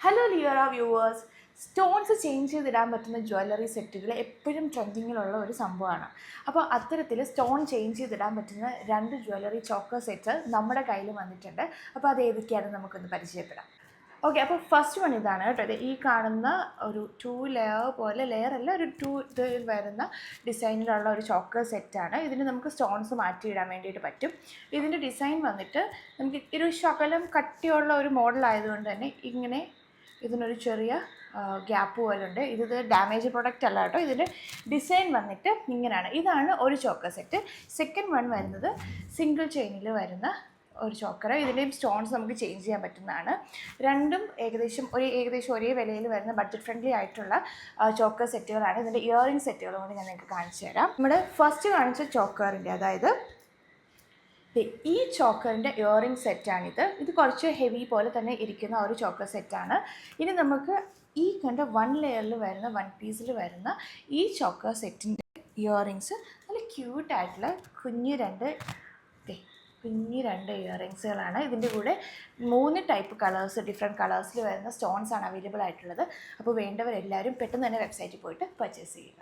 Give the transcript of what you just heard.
Hello ലിയറ viewers, stones change ചെയ്തിടാൻ പറ്റുന്ന jewellery സെറ്റുകൾ എപ്പോഴും ട്രെൻഡിങ്ങിലുള്ള ഒരു സംഭവമാണ്. അപ്പോൾ അത്തരത്തിൽ സ്റ്റോൺ ചേഞ്ച് ചെയ്തിടാൻ പറ്റുന്ന 2 ജ്വല്ലറി ചോക്കർ സെറ്റ് നമ്മുടെ കയ്യിൽ വന്നിട്ടുണ്ട്. അപ്പോൾ അത് ഏതൊക്കെയാണെന്ന് നമുക്കൊന്ന് പരിചയപ്പെടാം. ഓക്കെ, അപ്പോൾ ഫസ്റ്റ് വൺ ഇതാണ് കേട്ടോ. ഈ കാണുന്ന ഒരു 2 ലെയർ പോലെ, ലെയർ അല്ല, ഒരു 2 ഇതിൽ വരുന്ന ഡിസൈനിലുള്ള ഒരു ചോക്കർ സെറ്റാണ്. ഇതിന് നമുക്ക് സ്റ്റോൺസ് മാറ്റിയിടാൻ വേണ്ടിയിട്ട് പറ്റും. ഇതിൻ്റെ ഡിസൈൻ വന്നിട്ട് നമുക്ക് ഒരു ശകലം കട്ടിയുള്ള ഒരു മോഡൽ ആയതുകൊണ്ട് തന്നെ ഇങ്ങനെ ഇതിനൊരു ചെറിയ ഗ്യാപ്പ് പോലെ ഉണ്ട്. ഇത് ഡാമേജ് പ്രൊഡക്റ്റ് അല്ല കേട്ടോ. ഇതിൻ്റെ ഡിസൈൻ വന്നിട്ട് ഇങ്ങനെയാണ്. ഇതാണ് ഒരു ചോക്കർ സെറ്റ്. സെക്കൻഡ് വൺ വരുന്നത് സിംഗിൾ ചെയിനിൽ വരുന്ന ഒരു ചോക്കർ. ഇതിൻ്റെയും സ്റ്റോൺസ് നമുക്ക് ചേഞ്ച് ചെയ്യാൻ പറ്റുന്നതാണ്. രണ്ടും ഏകദേശം ഒരേ വിലയിൽ വരുന്ന ബഡ്ജറ്റ് ഫ്രണ്ട്ലി ആയിട്ടുള്ള ചോക്കർ സെറ്റുകളാണ്. ഇതിൻ്റെ ഇയറിംഗ് സെറ്റുകൾ കൊണ്ട് ഞാൻ നിങ്ങൾക്ക് കാണിച്ചു തരാം. നമ്മുടെ ഫസ്റ്റ് കാണിച്ച ചോക്കറിൻ്റെ, അതായത് ഈ ചോക്കറിൻ്റെ ഇയറിംഗ് സെറ്റാണിത്. ഇത് കുറച്ച് ഹെവി പോലെ തന്നെ ഇരിക്കുന്ന ഒരു ചോക്കർ സെറ്റാണ്. ഇനി നമുക്ക് ഈ കണ്ട 1 ലെയറിൽ വരുന്ന 1 പീസിൽ വരുന്ന ഈ ചോക്കർ സെറ്റിൻ്റെ ഇയറിങ്സ് നല്ല ക്യൂട്ടായിട്ടുള്ള കുഞ്ഞ് രണ്ട് ഇയറിങ്സുകളാണ്. ഇതിൻ്റെ കൂടെ 3 ടൈപ്പ് കളേഴ്സ്, ഡിഫറെൻറ്റ് കളേഴ്സിൽ വരുന്ന സ്റ്റോൺസ് ആണ് അവൈലബിൾ ആയിട്ടുള്ളത്. അപ്പോൾ വേണ്ടവരെല്ലാവരും പെട്ടെന്ന് തന്നെ വെബ്സൈറ്റിൽ പോയിട്ട് പർച്ചേസ് ചെയ്യുക.